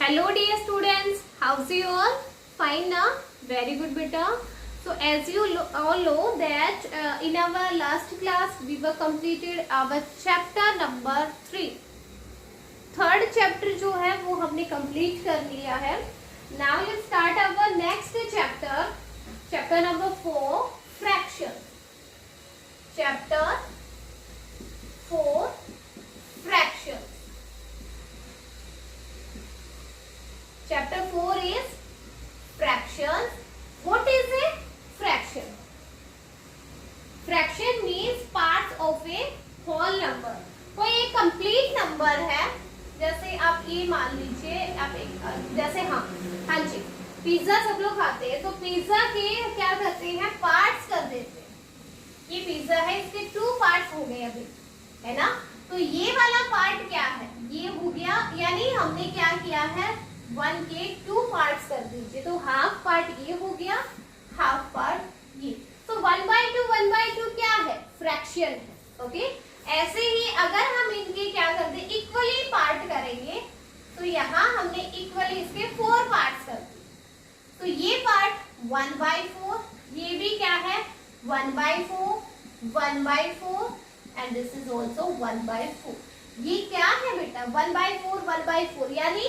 Hello dear students, how's you all? Fine now? Very good beta. So as you all know that in our last class we were completed our chapter number 3. Third chapter जो है वो हमने complete कर लिया है. Now let's start our next chapter, chapter number 4, fraction. Chapter 4, fraction. Chapter 4 is fractions. What is a fraction? Fraction means parts of a whole number. कोई एक complete number है, जैसे आप ये मान लीजिए, आप एक जैसे हाँ जी पिज्जा सब लोग खाते हैं, तो पिज्जा के क्या करते हैं, पार्ट्स कर देते हैं. ये पिज्जा है, इसके 2 पार्ट्स हो गए अभी, है ना. तो ये वाला पार्ट क्या है, ये हो गया, यानी हमने क्या किया है, 1 के 2 पार्ट्स कर दीजिए. तो हाफ पार्ट ये हो गया, हाफ पार्ट ये. तो 1/2 क्या है, फ्रैक्शन है. ओके, ऐसे ही अगर हम इनके क्या कर दे, इक्वली पार्ट करेंगे, तो यहाँ हमने इक्वली इसके 4 पार्ट्स कर दिए. तो ये पार्ट 1/4, ये भी क्या है 1/4, 1/4 एंड दिस इज ऑल्सो 1/4. ये क्या है बेटा, 1/4, 1/4, यानी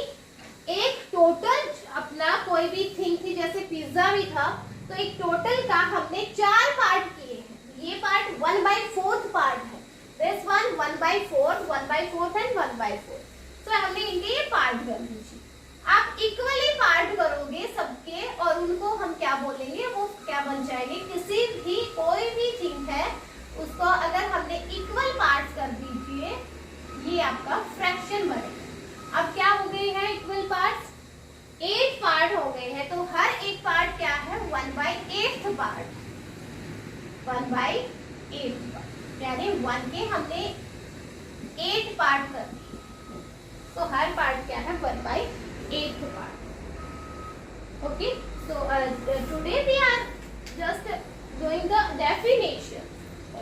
एक टोटल अपना कोई भी थिंग थी, जैसे पिज्जा भी था, तो एक टोटल का हमने 4 पार्ट किए हैं. ये पार्ट 1/4 पार्ट है, दिस वन 1/4, 1/4 एंड 1/4. तो हमने इनके ये पार्ट कर दीजिए. आप इक्वली पार्ट करोगे सबके, और उनको हम क्या बोलेंगे, वो क्या बन जाएंगे, किसी भी कोई भी थिंग है उसको अगर हमने इक्वल पार्ट कर दीजिए, ये आपका फ्रैक्शन बनेगा. अब क्या हो गए हैं इक्वल पार्ट्स, 8 पार्ट हो गए हैं. तो हर एक पार्ट क्या है, 1/8 पार्ट, 1/8 पार्ट, यानी 1 के हमने 8 पार्ट कर दिए. तो हर पार्ट क्या है, 1/8 part. Okay, so today we are just doing the definition.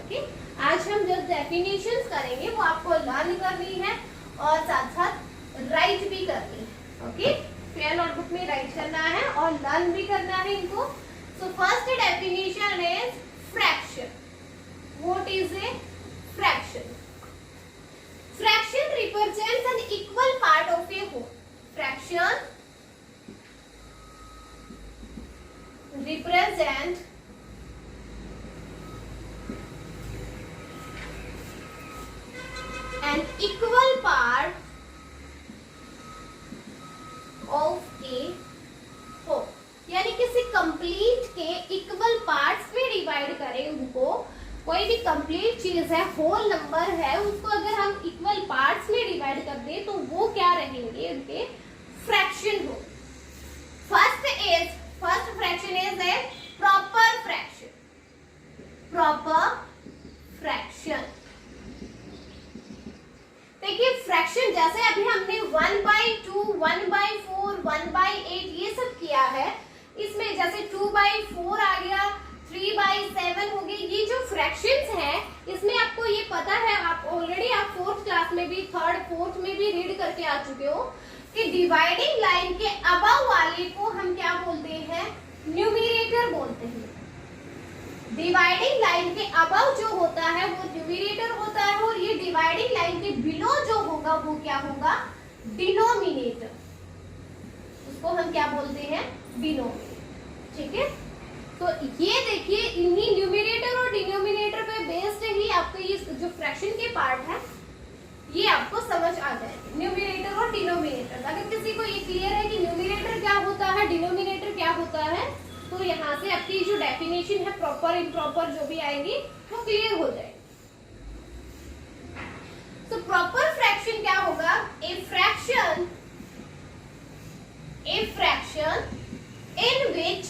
Okay, आज हम जो डेफिनेशंस करेंगे वो आपको लर्न करनी है और साथ साथ राइट भी करनी है. ओके, फेयर नोटबुक में राइट करना है और लर्न भी करना है इनको. So first definition is fraction. What is a fraction? Fraction represents an equal part of a whole. Fraction represent an equal part of a whole, यानी किसी कंप्लीट के इक्वल पार्ट्स में डिवाइड करें उनको. कोई भी कंप्लीट चीज है, होल नंबर है, उसको अगर हम इक्वल पार्ट्स में डिवाइड कर दें तो वो क्या रहेंगे, उनके फ्रैक्शन हो. First fraction is a proper fraction. Proper fraction, देखिए फ्रैक्शन जैसे अभी हमने 1/2, 1/4, 1/8 ये सब किया है, इसमें जैसे 2/4 आ गया, 3/7 हो गई. ये जो फ्रैक्शंस हैं, इसमें आपको ये पता है, आप ऑलरेडी आप 4th क्लास में भी, 3rd 4th में भी रीड करके आ चुके हो कि डिवाइडिंग लाइन के अबव वाले को हम क्या बोलते हैं, न्यूमरेटर बोलते हैं. डिवाइडिंग लाइन के अबव जो होता है वो न्यूमरेटर होता है, और ये डिवाइडिंग लाइन के बिलो जो होगा वो क्या होगा, डिनोमिनेटर. उसको हम क्या बोलते हैं, डिनोमिनेटर. ठीक है, तो ये देखिए इन्हीं न्यूमरेटर और डिनोमिनेटर पे बेस्ड ही आपको ये जो फ्रैक्शन के पार्ट है ये आपको समझ आ जाएगा, न्यूमरेटर और डिनोमिनेटर. अगर किसी को ये क्लियर है कि न्यूमरेटर क्या होता है, डिनोमिनेटर क्या होता है, तो यहाँ से आपकी जो डेफिनेशन है प्रॉपर इम्प्रॉपर जो भी आएगी वो क्लियर हो जाएगी. तो प्रॉपर फ्रैक्शन क्या होगा, a fraction in which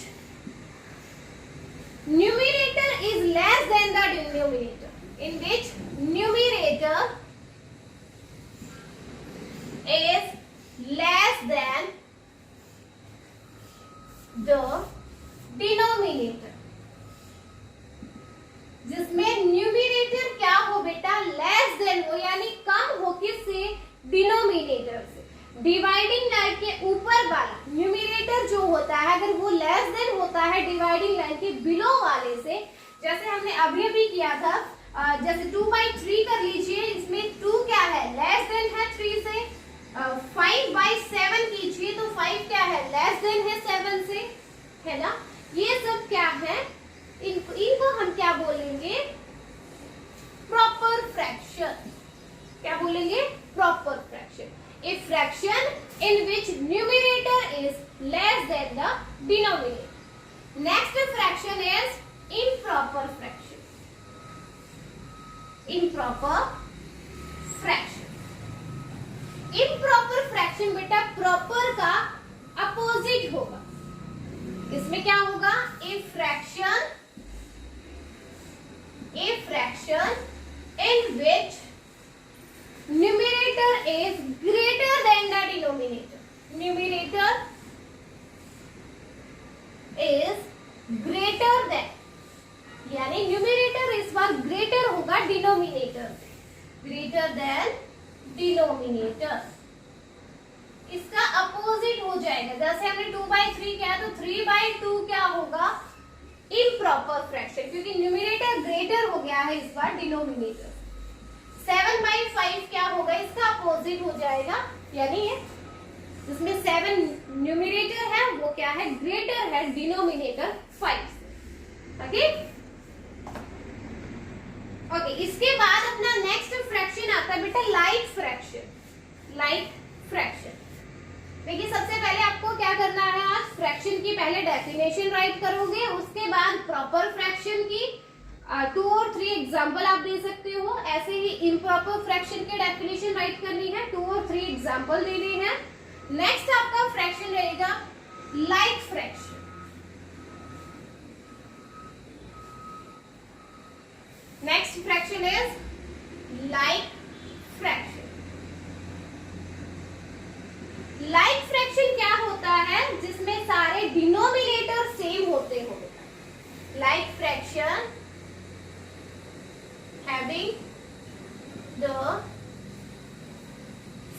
numerator is less than the denominator, in which numerator is less than the denominator. जिसमें न्यूमरेटर क्या हो बेटा, लेस देन हो, यानी कम हो किससे, डिनोमिनेटर से. डिवाइडिंग लाइन के 2/3 कर लीजिए, इसमें 2 क्या है, लेस देन है 3 से। 5/7 कीजिए तो 5 क्या है, लेस देन है 7 से, है ना। ये सब क्या है, इनको हम क्या बोलेंगे, प्रॉपर फ्रैक्शन। क्या बोलेंगे, proper fraction. A fraction in which numerator is less than the denominator. Next fraction is improper fraction. Improper fraction, improper fraction बेटा प्रॉपर का अपोजिट होगा। इसमें क्या होगा, a fraction in which numerator is greater than the denominator. Numerator is greater than, यानी numerator इस बार greater होगा denominator से, greater than denominator। इसका अपोजिट हो जाएगा, जैसे हमने 2/3 किया तो 3/2 क्या होगा, इम्प्रॉपर फ्रैक्शन, क्योंकि न्यूमरेटर ग्रेटर हो गया है इस बार डिनोमिनेटर। 7/5 क्या होगा, इसका अपोजिट हो जाएगा, यानी जिसमें 7 न्यूमरेटर है वो क्या है, ग्रेटर है डिनोमिनेटर 5 से। ओके ओके, इसके बाद अपना नेक्स्ट फ्रैक्शन आता है बेटा लाइक फ्रैक्शन। लाइक फ्रैक्शन देखिए, सबसे पहले आपको क्या करना है, आज फ्रैक्शन की पहले डेफिनेशन राइट करोगे, उसके बाद प्रॉपर फ्रैक्शन की 2 और 3 एग्जांपल आप दे सकते हो। ऐसे ही इम्प्रॉपर फ्रैक्शन की डेफिनेशन राइट करनी है, 2 और 3 एग्जांपल देने हैं। नेक्स्ट आपका फ्रैक्शन रहेगा like fraction. Next fraction is like fraction. Like fraction क्या होता है, जिसमें सारे डिनोमिनेटर सेम होते हो। Like fraction having the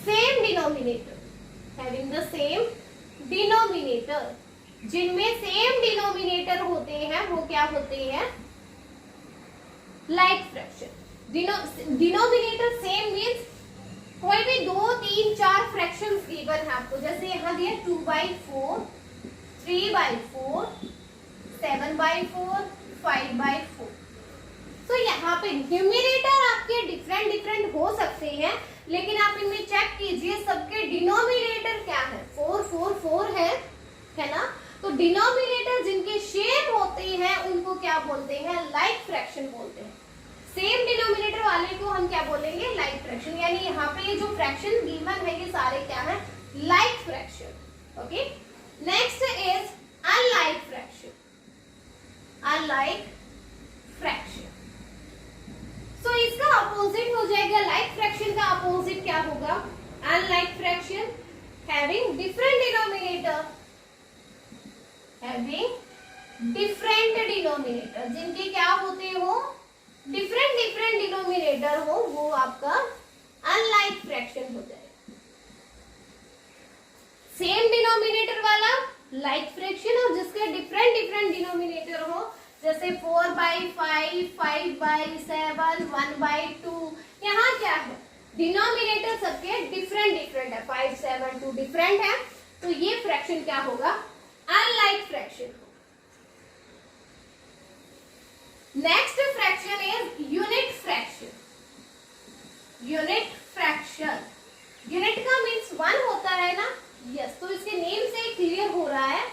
same denominator, having the same denominator, जिनमें सेम डिनोमिनेटर होते हैं वो क्या होते हैं, like fraction. Denominator same means कोई भी 2, 3, 4 फ्रैक्शंस गिवन है आपको, जैसे यहाँ दिया 2/4, 3/4, 7/4, 5/4। तो यहाँ पे न्यूमरेटर आपके डिफरेंट हो सकते हैं, लेकिन आप इनमें चेक कीजिए सबके डिनोमिनेटर क्या है, 4, 4, 4 है ना। तो डिनोमिनेटर जिनके सेम होते हैं उनको क्या बोलते हैं, लाइक फ्रैक्शन बोलते हैं। सेम डिनोमिनेटर वाले को हम क्या बोलेंगे, लाइक फ्रैक्शन। यानी यहाँ पे ये जो फ्रैक्शन गिवन है ये सारे क्या है, like fraction. Okay, next is unlike fraction. Unlike fraction, so इसका अपोजिट हो जाएगा, लाइक फ्रैक्शन का अपोजिट क्या होगा, unlike fraction. Having different denominator, having different denominator, जिनके क्या होते हो, डिफरेंट डिनोमिनेटर हो, वो आपका अनलाइक फ्रैक्शन हो जाएगा। सेम डिनोमिनेटर वाला लाइक फ्रैक्शन, और जिसके डिफरेंट डिनोमिनेटर हो, जैसे 4/5, 5/7, 1/2। यहाँ क्या है, डिनोमिनेटर सबके डिफरेंट है, 5, 7, 2 डिफरेंट है, तो ये फ्रैक्शन क्या होगा, unlike fraction. Next fraction is unit fraction. Unit fraction, unit का मीन्स 1 होता है ना, यस, तो इसके नेम से क्लियर हो रहा है,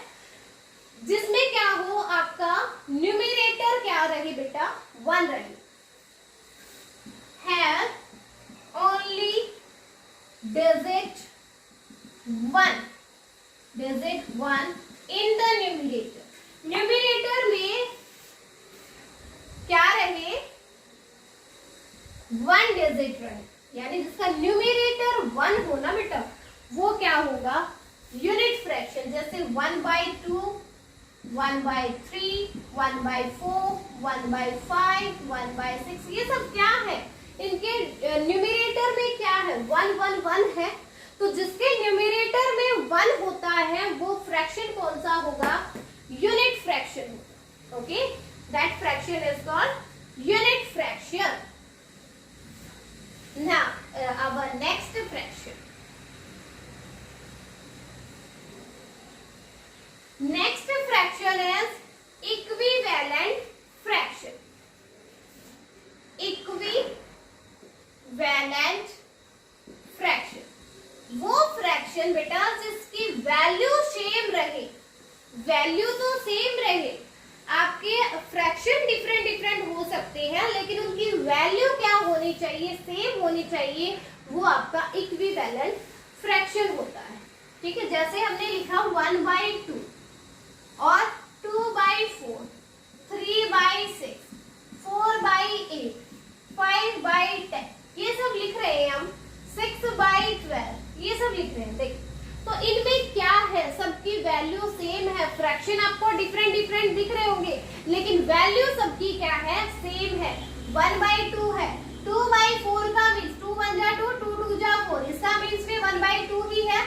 जिसमें क्या हो, आपका न्यूमरेटर क्या रहे बेटा, 1 रहे, have only digit 1 in the numerator. Numerator में क्या रहे, 1 डिजिट रहे, यानी जिसका न्यूमरेटर 1 हो ना बेटा, वो क्या होगा, यूनिट फ्रैक्शन। जैसे 1/2, 1/3, 1/4, 1/5, 1/6, ये सब क्या है, इनके न्यूमरेटर में क्या है, 1, 1, 1 है। तो जिसके न्यूमरेटर में 1 होता है वो फ्रैक्शन कौन सा होगा, यूनिट फ्रैक्शन होगा। Okay, that fraction is called unit fraction. Value same रहे, वैल्यू तो सेम रहे, आपके फ्रैक्शन डिफरेंट डिफरेंट हो सकते हैं लेकिन उनकी वैल्यू क्या होनी चाहिए, सेम होनी चाहिए, वो आपका इक्विवेलेंट फ्रैक्शन होता है। ठीक है, जैसे हमने लिखा 1/2 और 2/4, 3/6, 4/8, 5/10, ये सब लिख रहे हैं हम, 6/12, ये सब लिख रहे हैं। देख, तो इनमें क्या है, सबकी वैल्यू सेम है, फ्रैक्शन आपको डिफरेंट डिफरेंट दिख रहे होंगे लेकिन वैल्यू सबकी क्या है, सेम है। 1/2 है, 2/4 का मीन्स 2 1 जा 2, 2 2 जा 4, इसका मीन्स भी 1/2 ही है।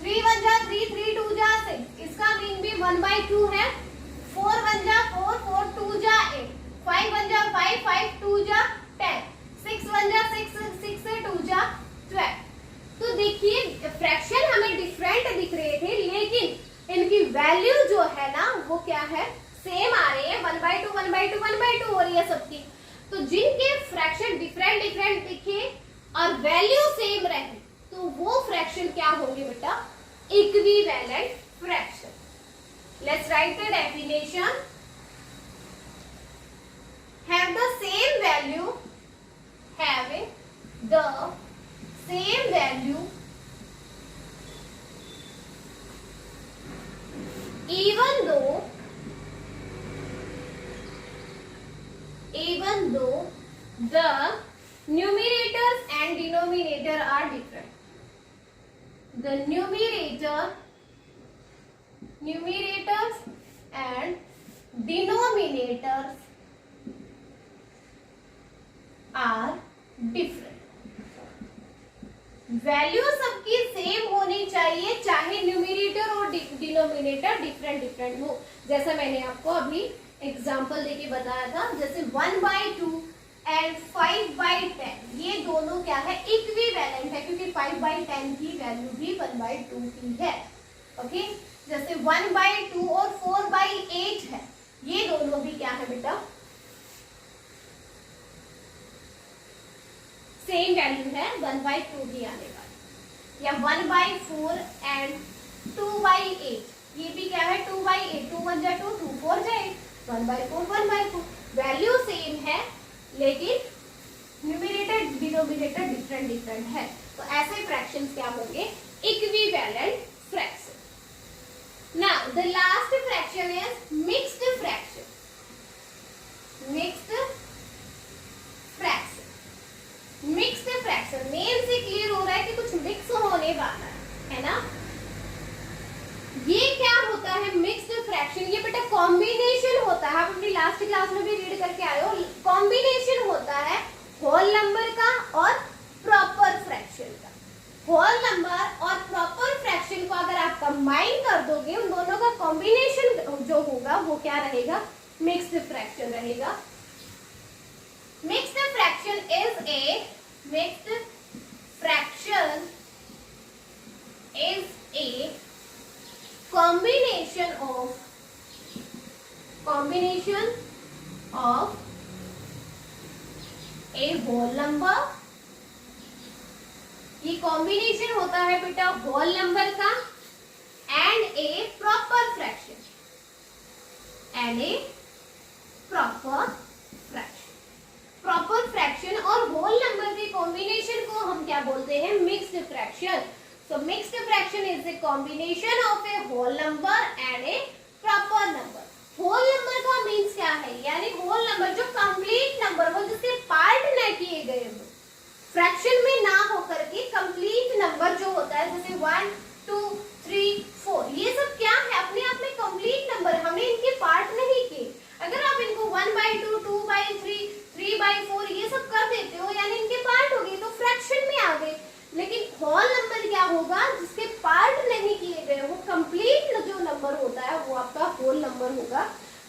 3 1 जा 3, 3 2 जा 6, इसका मीन भी 1/2 है। 4 1 जा 4, 4 2 जा 8, 5 1 जा 5, 5 2 जा 10, 6 1 जा 6, 6 से 2 जा 12। तो देखिए फ्रैक्शन हमें डिफरेंट दिख रहे थे लेकिन इनकी वैल्यू जो है ना वो क्या है, सेम आ रही है, 1/2 1/2 1/2 हो रही है सबकी। तो जिनके फ्रैक्शन डिफरेंट डिफरेंट दिखे और वैल्यू सेम रहे तो वो फ्रैक्शन क्या होंगे बेटा, equivalent fraction. Let's write the definition. Have the same value, have the same value even though the numerators and denominator are different. The numerators and denominators are different. Value सबकी same होनी चाहिए चाहे numerator और denominator different different हो। जैसा मैंने आपको अभी एग्जांपल देके बताया था, जैसे 1/2 एंड 5/10 ये दोनों क्या है, इक्विवेलेंट है क्योंकि 5/10 की वैल्यू भी 1/2 की है। ओके, जैसे 1/2 और 4/8 है, ये दोनों भी क्या है बेटा, सेम वैल्यू है 1/2 की आने वाली। या 1/4 एंड 2/8 ये भी क्या है, 2/8, 2 1 जा 2, 2 4 जा 8, 1/4 1/4, वैल्यू सेम है लेकिन न्यूमरेटर डिनोमिनेटर डिफरेंट डिफरेंट है। तो ऐसे फ्रैक्शंस क्या होंगे, equivalent fraction. Now the last fraction is mixed fraction. Mixed fraction, mixed fraction name से क्लियर हो रहा है कि कुछ मिक्स होने वाला है ना। ये क्या होता है मिक्स्ड फ्रैक्शन, ये बेटा कॉम्बिनेशन होता है, आप अपनी लास्ट क्लास में भी रीड करके आए हो। कॉम्बिनेशन होता है होल नंबर का और प्रॉपर फ्रैक्शन का। होल नंबर और प्रॉपर फ्रैक्शन को अगर आप कंबाइन कर दोगे, उन दोनों का कॉम्बिनेशन जो होगा वो क्या रहेगा, मिक्स्ड फ्रैक्शन रहेगा। Mixed fraction is a combination of a whole number। ये कॉम्बिनेशन होता है बेटा होल नंबर का and a proper fraction, and a proper fraction. Proper fraction और होल नंबर के कॉम्बिनेशन को हम क्या बोलते हैं, mixed fraction. So mixed fraction is the combination of a whole number and a proper number. Whole number का means क्या है, यानी होल नंबर जो कंप्लीट नंबर हो, जिसके पार्ट न किए गए हो, फ्रैक्शन में ना होकर के कंप्लीट नंबर जो होता है, जैसे 1 2 3 4, ये सब क्या है, अपने आप में कंप्लीट नंबर, हमने इनके पार्ट नहीं किए। अगर आप इनको 1/2 2/3 3/4 ये सब कर देते हो, यानी इनके पार्ट हो गए, तो फ्रैक्शन में आ गए। लेकिन होल नंबर क्या होगा, जिसके पार्ट नहीं किए गए, वो कंप्लीट जो नंबर होता है वो आपका होल नंबर होगा।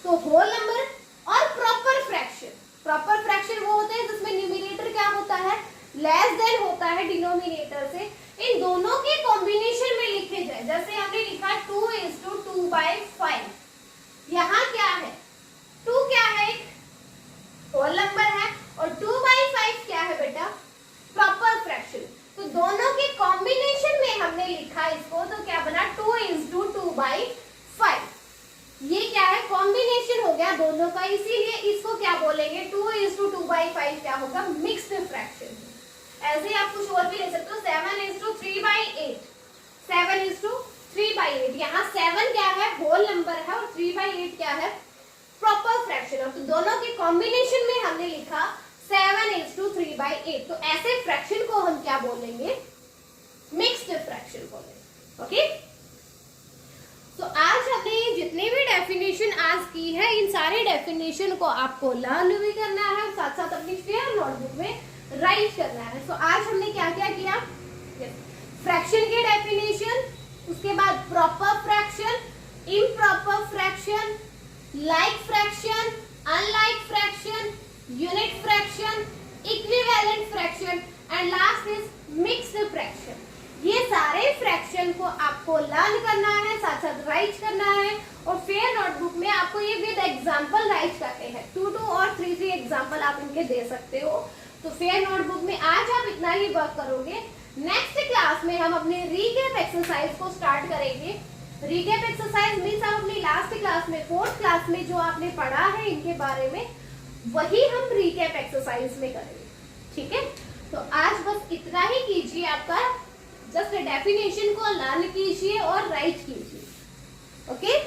तो होल नंबर और प्रॉपर फ्रैक्शन, प्रॉपर फ्रैक्शन वो होते हैं जिसमें न्यूमरेटर क्या होता है, लेस देन होता है डिनोमिनेटर से। इन दोनों के कॉम्बिनेशन में लिखे जाए, जैसे हमने लिखा 2:2/5, यहाँ क्या है, 2 क्या है, एक होल नंबर है, और 2/5 क्या है बेटा, प्रॉपर फ्रैक्शन। तो दोनों के कॉम्बिनेशन में हमने लिखा इसको, तो क्या बना 2:2 2/5। ये क्या है, कॉम्बिनेशन हो गया दोनों का, इसीलिए इसको क्या बोलेंगे, 2:2/5 क्या होगा, मिक्स्ड फ्रैक्शन। ऐसे आप कुछ और भी ले सकते हो, 7:3/8, 7:3/8। यहाँ 7 क्या है, होल नंबर है, और 3/8 क्या है, प्रॉपर फ्रैक्शन है। तो दोनों के कॉम्बिनेशन में हमने लिखा 7:3/8। तो ऐसे फ्रैक्शन को हम क्या बोलेंगे, मिक्स्ड फ्रैक्शन बोलेंगे। ओके, तो आज हमने जितने भी डेफिनेशन आज की है, इन सारे डेफिनेशन को आपको लर्न भी करना है, साथ साथ अपनी फेयर नोटबुक में राइट करना है। तो आज हमने क्या क्या किया, फ्रैक्शन के डेफिनेशन, उसके बाद proper fraction, improper fraction, like fraction, unlike fraction, unit fraction, equivalent fraction, and last is mixed fraction. ये सारे फ्रैक्शन को आपको लर्न करना है, साथ साथ राइट करना है, और फेयर नोटबुक में आपको ये विद एग्जांपल राइट करने हैं। 2 और 3 एग्जांपल आप इनके दे सकते हो। तो फेयर नोटबुक में आज आप इतना ही वर्क करोगे। नेक्स्ट क्लास में हम अपने रीकैप एक्सरसाइज को स्टार्ट करेंगे। रीकैप एक्सरसाइज मीन्स आप अपनी लास्ट क्लास में, 4th क्लास में जो आपने पढ़ा है इनके बारे में, वही हम रीकैप एक्सरसाइज में करेंगे। ठीक है, तो आज बस इतना ही कीजिए, आपका जस्ट डेफिनेशन को लर्न कीजिए और राइट कीजिए। ओके।